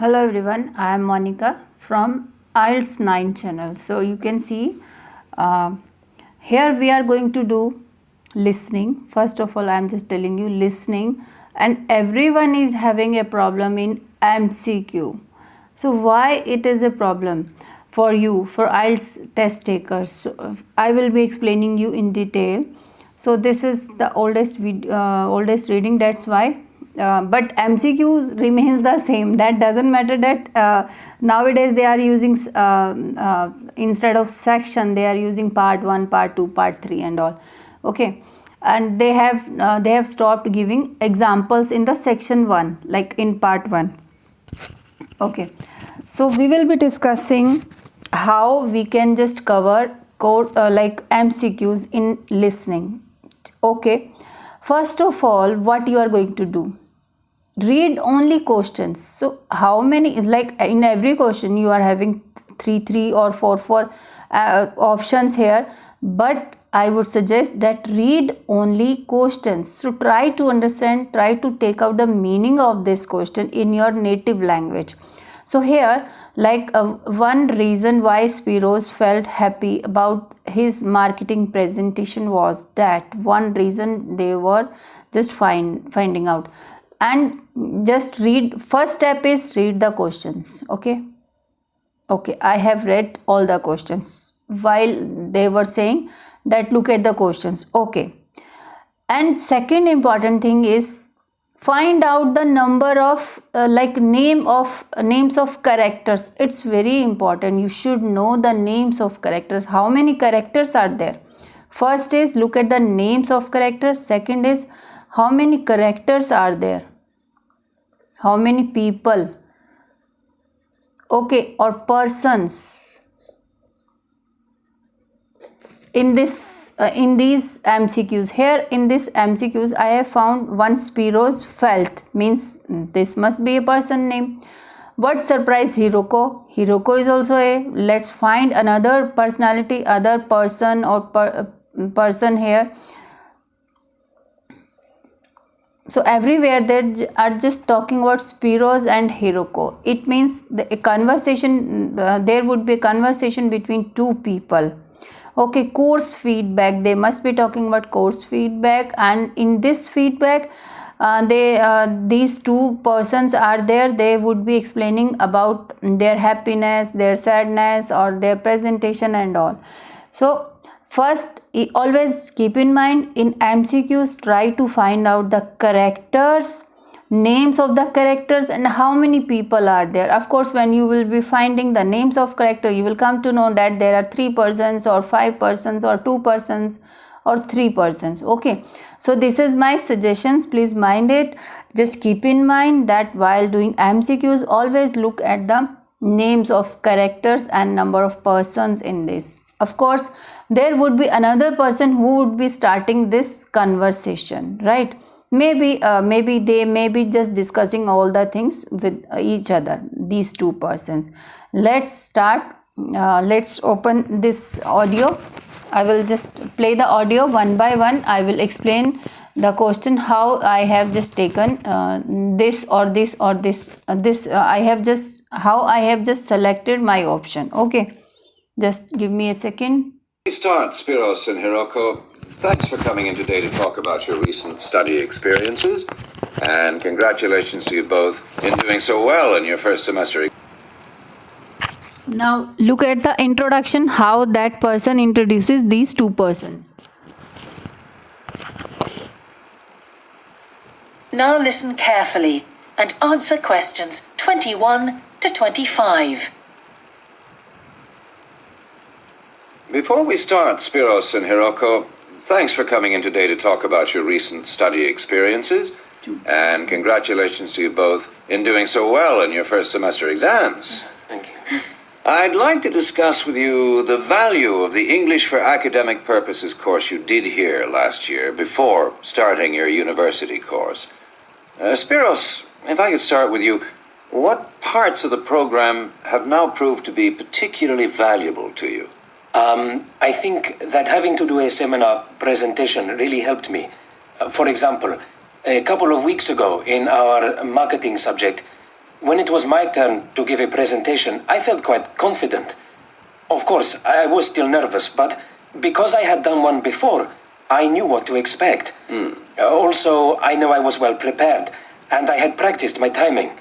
Hello everyone, I am Monika from IELTS-9 channel. So you can see here we are going to do listening. First of all, I am just telling you listening, and everyone is having a problem in MCQ. So why it is a problem for you, for IELTS test takers? So, I will be explaining you in detail. So this is the oldest reading, that's why. But MCQ remains the same. That doesn't matter that nowadays they are using instead of section they are using part 1, part 2, part 3 and all. Okay, and they have stopped giving examples in the section 1 like in part 1. Okay, so we will be discussing how we can just cover like MCQs in listening. Okay, first of all, what you are going to do, read only questions. So how many, like in every question you are having three or four options here, but I would suggest that read only questions. So try to understand, try to take out the meaning of this question in your native language. So here, like one reason why Spiros felt happy about his marketing presentation was that, one reason they were just finding out. And just read, first step is read the questions. Okay, I have read all the questions while they were saying that look at the questions. Okay, and second important thing is find out the number of names of characters. It's very important, you should know the names of characters, how many characters are there. First is look at the names of characters, second is how many characters are there, how many people, okay, or persons in this in these MCQs. Here in this MCQs I have found one Spiros felt, means this must be a person name. What surprised Hiroko? Hiroko is also a, let's find another personality, other person or person here. So everywhere they are just talking about Spiros and Hiroko. It means a conversation, there would be a conversation between two people. Okay, course feedback, they must be talking about course feedback, and in this feedback these two persons are there, they would be explaining about their happiness, their sadness, or their presentation and all. So first, always keep in mind in MCQs, try to find out the characters, names of the characters, and how many people are there. Of course, when you will be finding the names of character, you will come to know that there are 3 persons or 5 persons or 2 persons or 3 persons. Okay, so this is my suggestions, please mind it. Just keep in mind that while doing MCQs, always look at the names of characters and number of persons in this. Of course, there would be another person who would be starting this conversation, right? Maybe they may be just discussing all the things with each other, these two persons. Let's start. Let's open this audio. I will just play the audio one by one. I will explain the question, how I have just taken this or this or this. How I have just selected my option. Okay, just give me a second. We start, Spiros and Hiroko. Thanks for coming in today to talk about your recent study experiences, and congratulations to you both in doing so well in your first semester. Now look at the introduction, how that person introduces these two persons. Now listen carefully and answer questions 21 to 25. Before we start, Spiros and Hiroko, thanks for coming in today to talk about your recent study experiences, and congratulations to you both in doing so well in your first semester exams. Thank you. I'd like to discuss with you the value of the English for Academic Purposes course you did here last year before starting your university course. Spiros, if I could start with you, what parts of the program have now proved to be particularly valuable to you? I think that having to do a seminar presentation really helped me. For example, a couple of weeks ago in our marketing subject, when it was my turn to give a presentation, I felt quite confident. Of course, I was still nervous, but because I had done one before, I knew what to expect. Also, I know I was well prepared, and I had practiced my timing.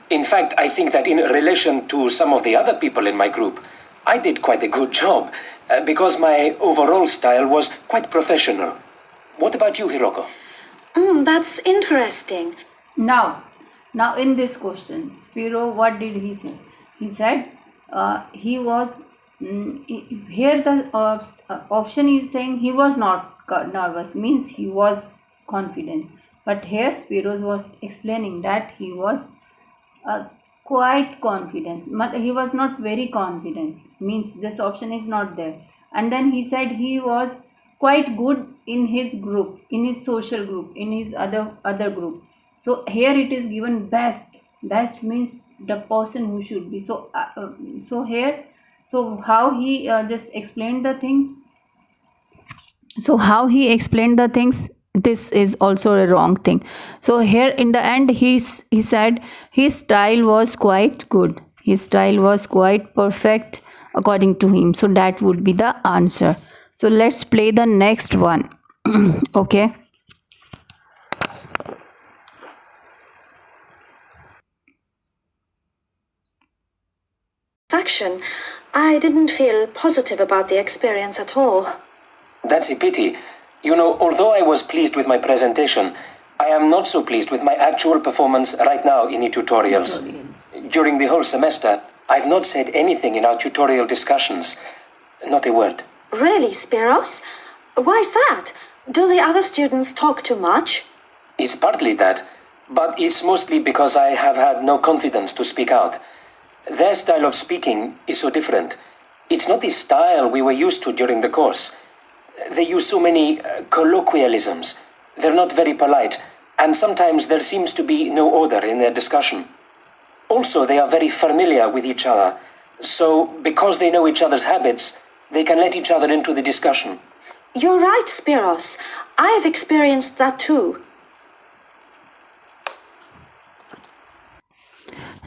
In fact, I think that in relation to some of the other people in my group, I did quite a good job, because my overall style was quite professional. What about you, Hiroko? That's interesting. Now in this question, Spiro, what did he say? He said he was here the option is saying he was not nervous, means he was confident. But here Spiros was explaining that he was quite confident. He was not very confident, means this option is not there. And then he said he was quite good in his group, in his social group, in his other group. So here it is given best means the person who should be. So how he just explained the things, this is also a wrong thing. So here in the end he said his style was quite good, his style was quite perfect according to him. So that would be the answer. So let's play the next one. Okay. I didn't feel positive about the experience at all. That's a pity. You know, although I was pleased with my presentation, I am not so pleased with my actual performance right now in the tutorials. During the whole semester, I've not said anything in our tutorial discussions. Not a word. Really, Spiros? Why is that? Do the other students talk too much? It's partly that, but it's mostly because I have had no confidence to speak out. Their style of speaking is so different. It's not the style we were used to during the course. They use so many colloquialisms. They're not very polite, and sometimes there seems to be no order in their discussion. Also, they are very familiar with each other, so because they know each other's habits, they can let each other into the discussion. You're right, Spiros. I've experienced that too.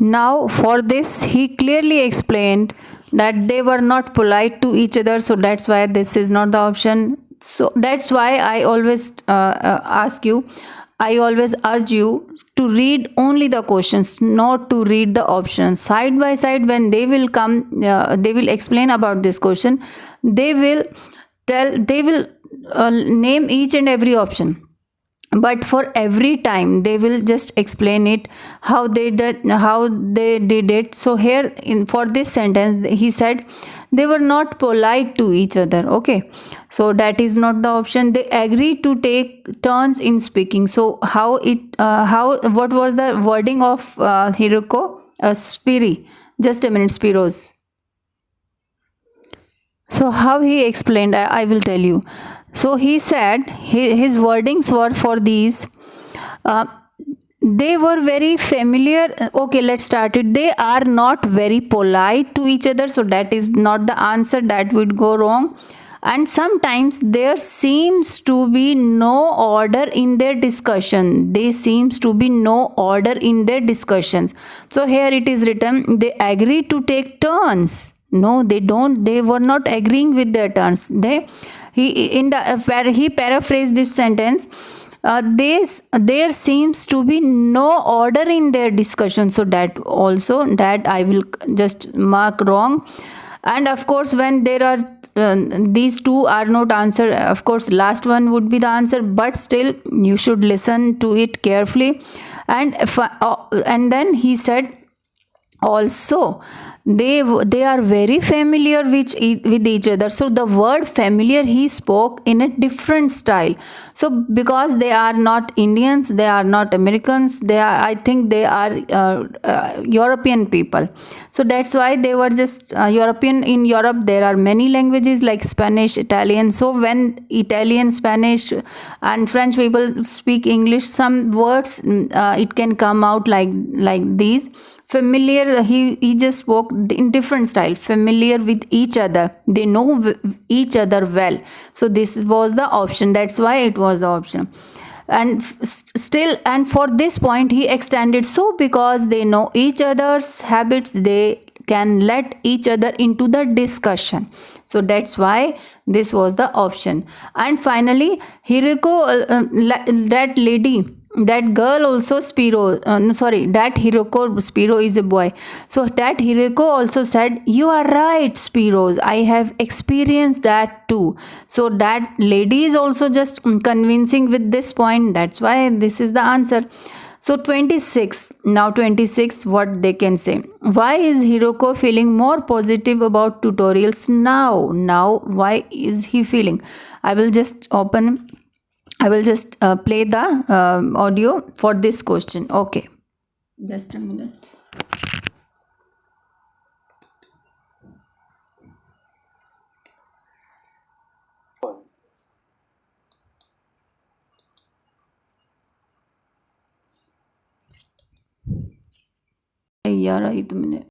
Now for this he clearly explained that they were not polite to each other, so that's why this is not the option. So that's why I always I always urge you to read only the questions, not to read the options. Side by side, when they will come, they will explain about this question, they will name each and every option, but for every time they will just explain it how they did it. So here for this sentence he said they were not polite to each other. Okay, so that is not the option. They agreed to take turns in speaking. So what was the wording of Hiroko? Spiri, just a minute, Spiros. So how he explained, I will tell you. So he said his wordings were for these. They were very familiar. Okay, let's start it. They are not very polite to each other. So that is not the answer. That would go wrong. And sometimes there seems to be no order in their discussion. There seems to be no order in their discussions. So here it is written, they agree to take turns. No, they don't. They were not agreeing with their turns. He paraphrased this sentence. There seems to be no order in their discussion. So that I will just mark wrong. And of course, when there are these two are not answer, of course last one would be the answer, but still you should listen to it carefully. And then he said also they are very familiar with each other. So the word familiar he spoke in a different style. So because they are not Indians, they are not Americans, I think they are European people. So that's why they were just European. In Europe there are many languages like Spanish, Italian. So when Italian, Spanish and French people speak English, some words it can come out like these. Familiar, he just spoke in different style. Familiar with each other, they know each other well. So this was the option. That's why it was the option. and still, and for this point he extended, so because they know each other's habits, they can let each other into the discussion. So that's why this was the option. And finally, Hiroko, that lady, that girl also Spiro, no, sorry, that Hiroko, Spiro is a boy, so that Hiroko also said, you are right Spiros, I have experienced that too. So that lady is also just convincing with this point, that's why this is the answer. So 26, now 26, what they can say, why is Hiroko feeling more positive about tutorials now? Now why is he feeling? I will just play the audio for this question. Okay, just a minute. यार आई तो मैंने